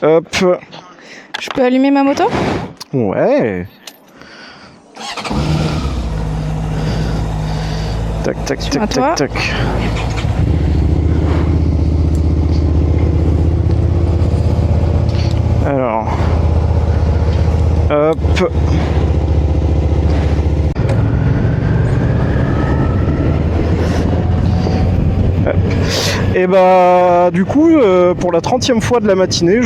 Hop. Je peux allumer ma moto? Ouais. Tac, tac, tac, tac, tac. Alors. Hop. Et bah du coup pour la 30e fois de la matinée,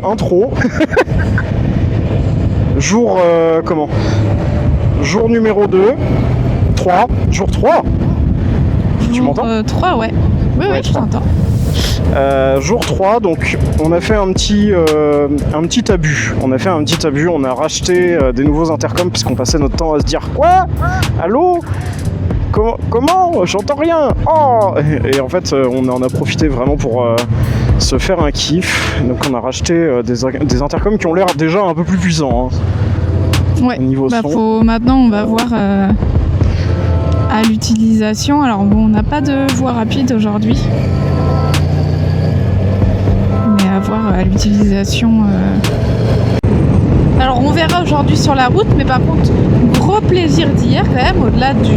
intro. Jour comment? Jour numéro 2, 3, jour 3. Tu m'entends? 3 ouais. Oui, ouais, je t'entends. Jour 3, donc on a fait un petit abus. On a racheté des nouveaux intercoms parce qu'on passait notre temps à se dire quoi? Allô? Comment? J'entends rien. Oh! Et en fait, on en a profité vraiment pour se faire un kiff. Donc on a racheté des intercoms qui ont l'air déjà un peu plus puissants. Hein, ouais. Niveau son. Maintenant, on va voir à l'utilisation. Alors bon, on n'a pas de voie rapide aujourd'hui. Mais à voir à l'utilisation. Alors on verra aujourd'hui sur la route, mais par contre, gros plaisir d'hier quand même, au-delà du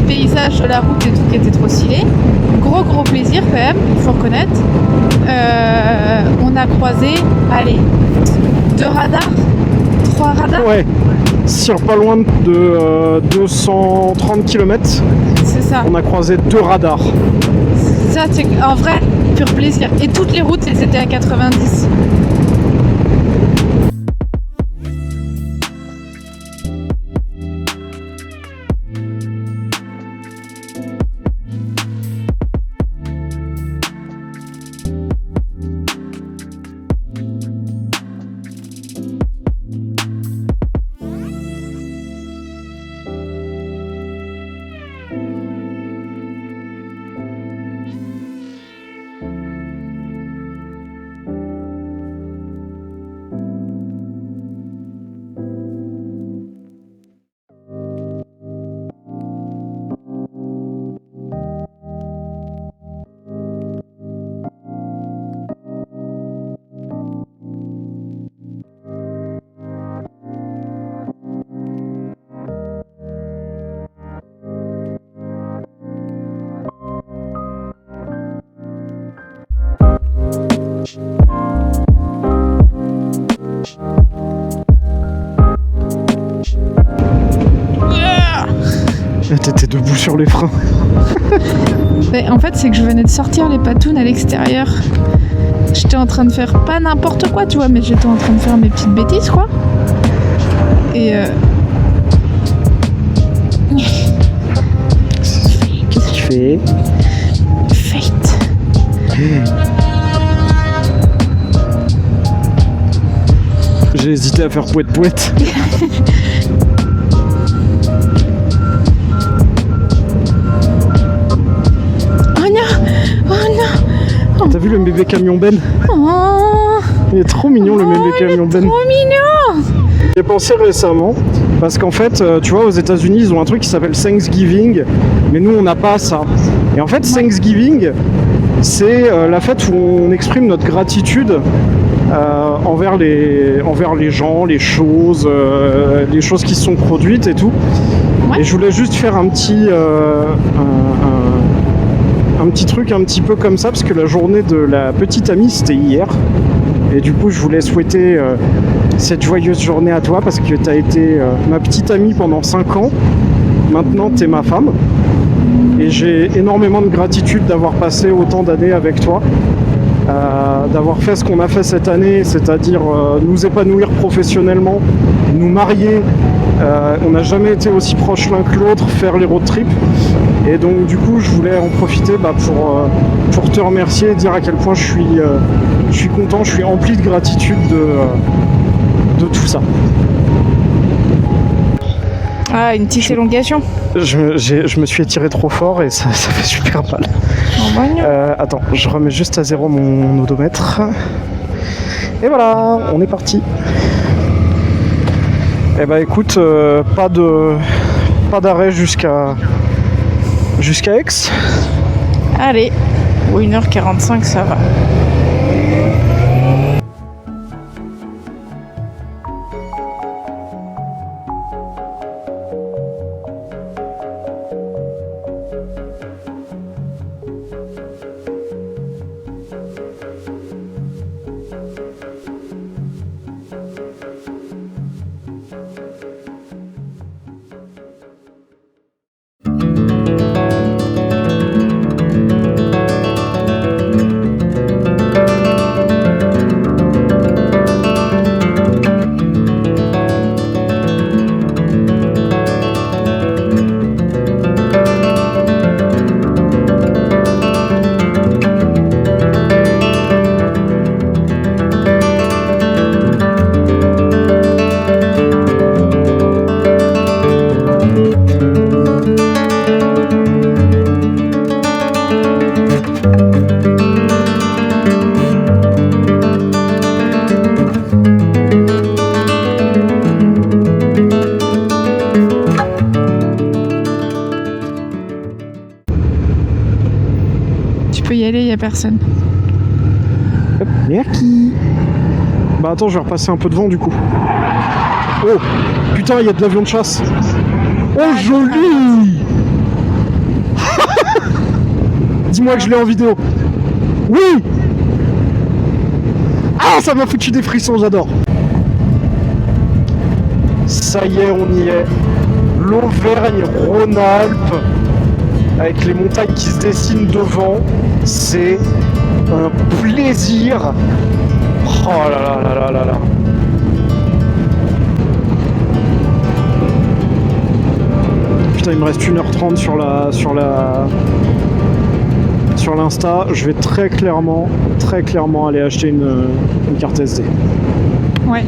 paysage de la route et tout qui était trop stylé. Gros plaisir quand même, il faut reconnaître. On a croisé, 2 radars, 3 radars. Ouais, sur pas loin de 230 km. C'est ça. On a croisé 2 radars. Ça, c'est en vrai, pur plaisir. Et toutes les routes, elles étaient à 90. T'étais debout sur les freins. Mais en fait, c'est que je venais de sortir les patounes à l'extérieur. J'étais en train de faire pas n'importe quoi, tu vois, mais j'étais en train de faire mes petites bêtises, quoi. Et Qu'est-ce que tu fais? Fate. J'ai hésité à faire pouette. T'as vu le bébé camion Ben? Oh, il est trop mignon le bébé camion Ben. Trop mignon. J'ai pensé récemment, parce qu'en fait, tu vois, aux États-Unis ils ont un truc qui s'appelle Thanksgiving, mais nous on n'a pas ça. Et en fait, Thanksgiving, c'est la fête où on exprime notre gratitude envers les gens, les choses qui se sont produites et tout. Ouais. Et je voulais juste faire un petit truc un petit peu comme ça, parce que la journée de la petite amie c'était hier. Et du coup je voulais souhaiter cette joyeuse journée à toi, parce que tu as été ma petite amie pendant 5 ans. Maintenant tu es ma femme. Et j'ai énormément de gratitude d'avoir passé autant d'années avec toi. D'avoir fait ce qu'on a fait cette année, c'est-à-dire nous épanouir professionnellement, nous marier. On n'a jamais été aussi proches l'un que l'autre, faire les road trips. Et donc du coup je voulais en profiter pour te remercier et dire à quel point je suis content, je suis empli de gratitude de tout ça. Ah, une petite élongation. Je me suis étiré trop fort et ça fait super mal. Attends, je remets juste à zéro mon odomètre. Et voilà, on est parti. Eh bah écoute, pas d'arrêt jusqu'à Aix. Allez, 1h45 ça va. aller, y a personne. Hop, merci. Bah attends, je vais repasser un peu devant du coup. Oh putain, il y a de l'avion de chasse. Oh joli. Dis-moi que je l'ai en vidéo. Oui. Ah, ça m'a foutu des frissons, j'adore. Ça y est, on y est. L'Auvergne-Rhône-Alpes, avec les montagnes qui se dessinent devant, c'est un plaisir. Oh là là là là là là. Putain, il me reste 1h30 sur l'Insta. Je vais très clairement aller acheter une carte SD. Ouais.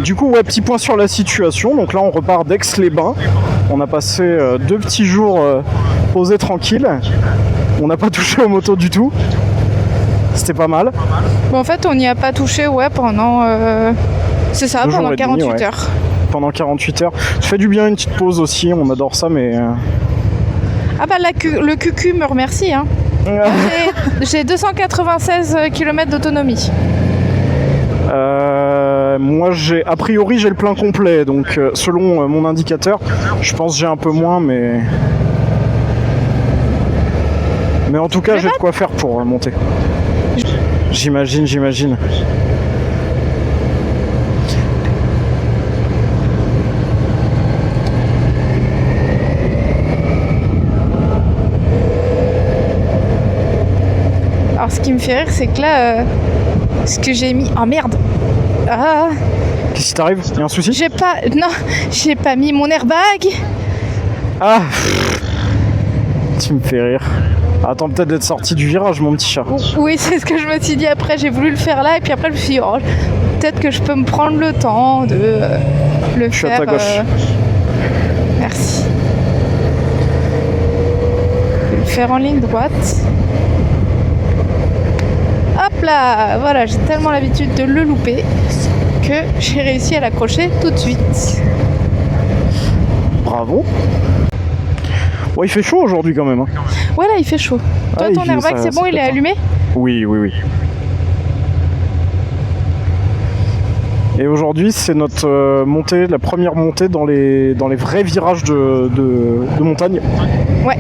Du coup, ouais, petit point sur la situation. Donc là, on repart d'Aix-les-Bains. On a passé 2 petits jours posés tranquilles. On n'a pas touché aux motos du tout. C'était pas mal. Bon, en fait, on n'y a pas touché, ouais, pendant... c'est ça, pendant 48 ouais. heures. Pendant 48 heures. Ça fait du bien une petite pause aussi, on adore ça, mais... Ah bah, le QQ me remercie, hein. J'ai 296 km d'autonomie. Moi, a priori, j'ai le plein complet, donc selon mon indicateur, je pense que j'ai un peu moins, mais en tout cas, j'ai de quoi faire pour monter. J'imagine. Alors, ce qui me fait rire, c'est que là, ce que j'ai mis... Oh merde. Ah. Qu'est-ce qui t'arrive? Y'a un souci? J'ai pas mis mon airbag. Ah. Tu me fais rire. Attends peut-être d'être sorti du virage, mon petit chat. Oui, c'est ce que je me suis dit après. J'ai voulu le faire là et puis après je me suis dit, oh, peut-être que je peux me prendre le temps de le Je suis faire. à ta gauche. Merci. Je vais le faire en ligne droite. Hop là, voilà, j'ai tellement l'habitude de le louper que j'ai réussi à l'accrocher tout de suite. Bravo. Bon, il fait chaud aujourd'hui quand même. Hein. Ouais, là, il fait chaud. Toi, Ah, ton airbag, c'est bon, il est allumé? Oui. Et aujourd'hui, c'est notre montée, la première montée dans les vrais virages de montagne. Ouais.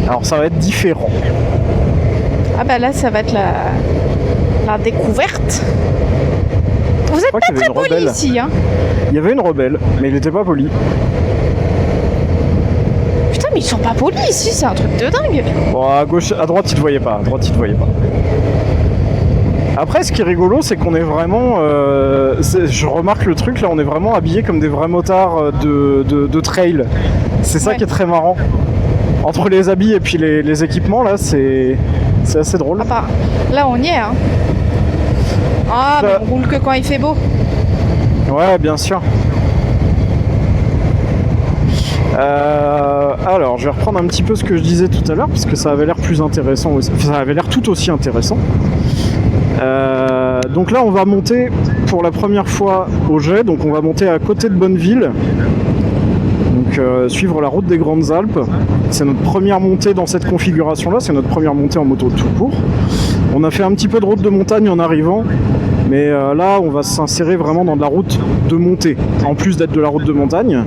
Alors ça va être différent. Ah bah là, ça va être la découverte. Vous êtes crois pas qu'il y avait très une poli rebelle. ici, hein? Il y avait une rebelle, mais il était pas poli. Putain, mais ils sont pas polis ici, c'est un truc de dingue. Bon, à gauche, à droite, il te voyait pas. Après, ce qui est rigolo, c'est qu'on est vraiment... je remarque le truc, là, on est vraiment habillés comme des vrais motards de trail. C'est ça qui est très marrant. Entre les habits et puis les équipements, là, c'est assez drôle. Ah bah, là, on y est, hein. Ah, mais on roule que quand il fait beau. Ouais, bien sûr. Alors, je vais reprendre un petit peu ce que je disais tout à l'heure, parce que ça avait l'air plus intéressant aussi. Enfin, ça avait l'air tout aussi intéressant. Donc là, on va monter pour la première fois au Jet. Donc, on va monter à côté de Bonneville. Donc, suivre la route des Grandes Alpes. C'est notre première montée dans cette configuration-là. C'est notre première montée en moto tout court. On a fait un petit peu de route de montagne en arrivant. Mais là, on va s'insérer vraiment dans de la route de montée, en plus d'être de la route de montagne.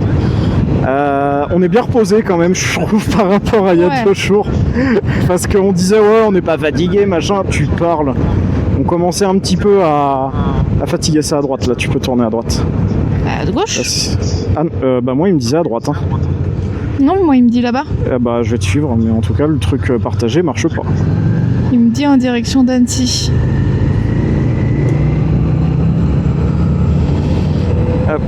On est bien reposé quand même, je trouve, par rapport à il y a 2 jours. Parce qu'on disait, ouais, on n'est pas fatigué, machin, tu parles. On commençait un petit peu à fatiguer ça à droite, là, tu peux tourner à droite. À gauche? Bah moi, il me disait à droite. Hein. Non, moi, il me dit là-bas. Bah, je vais te suivre, mais en tout cas, le truc partagé marche pas. Il me dit en direction d'Annecy. Hop.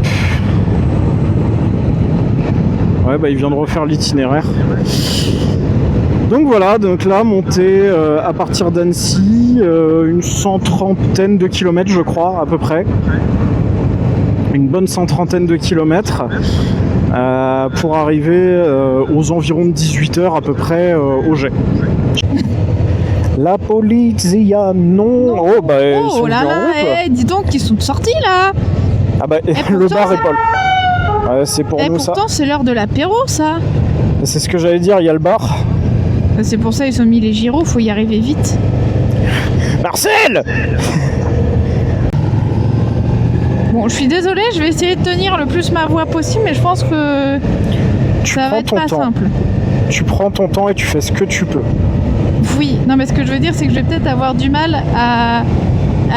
Ouais, bah il vient de refaire l'itinéraire. Donc voilà, donc là, montée à partir d'Annecy, une 130aine de kilomètres, je crois, à peu près. Une bonne 130aine de kilomètres pour arriver aux environs de 18h à peu près au Jet. La polizia, non. Oh, bah, ils sont là bien en là, route. dis donc, ils sont sortis là. Ah bah, le bar est pas là. Ouais, c'est pour nous ça. Pourtant, c'est l'heure de l'apéro, ça. C'est ce que j'allais dire, il y a le bar. C'est pour ça ils ont mis les gyros, faut y arriver vite. Marcel! Bon, je suis désolée, je vais essayer de tenir le plus ma voix possible, mais je pense que ça va être pas simple. Tu prends ton temps et tu fais ce que tu peux. Oui, non mais ce que je veux dire, c'est que je vais peut-être avoir du mal à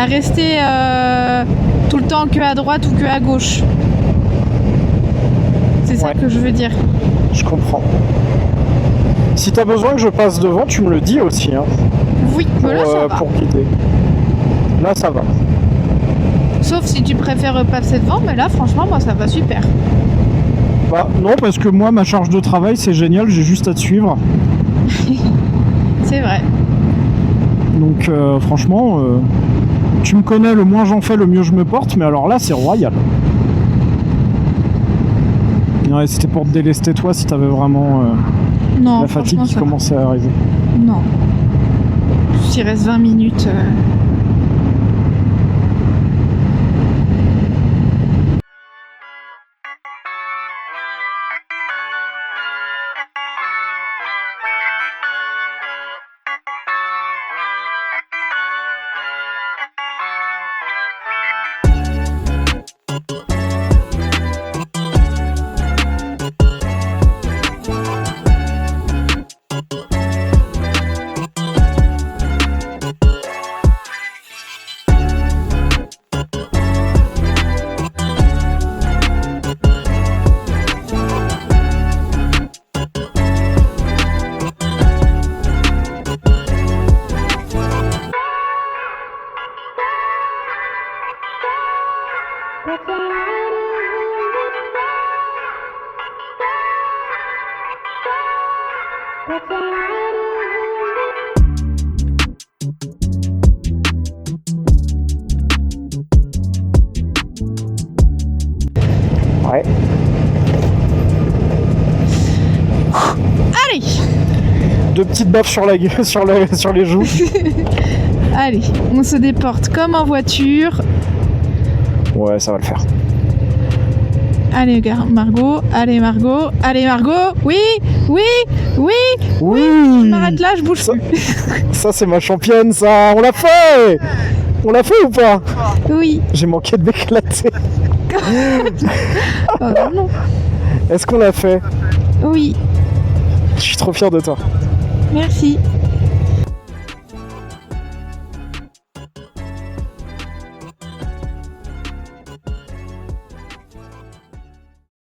rester tout le temps que à droite ou que à gauche. C'est ça que je veux dire. Je comprends. Si t'as besoin que je passe devant, tu me le dis aussi. Hein, oui, mais là ça va. Pour guider. Là ça va. Sauf si tu préfères passer devant, mais là franchement, moi ça va super. Bah non, parce que moi ma charge de travail c'est génial, j'ai juste à te suivre. C'est vrai. Donc franchement, tu me connais, le moins j'en fais, le mieux je me porte, mais alors là c'est royal. Ouais, c'était pour te délester toi si t'avais vraiment la fatigue qui commençait à arriver. Non. S'il reste 20 minutes... Ouais. Allez. 2 petites baffes sur la gueule, sur les joues. Allez, on se déporte comme en voiture. Ouais, ça va le faire. Allez, Margot. Allez, Margot. Allez, Margot. Oui, oui, oui. Oui. Je m'arrête là, je bouge Ça- plus. Ça, c'est ma championne, ça. On l'a fait. On l'a fait ou pas? Oui. J'ai manqué de m'éclater. Oh, non. Est-ce qu'on l'a fait? Oui. Je suis trop fier de toi. Merci.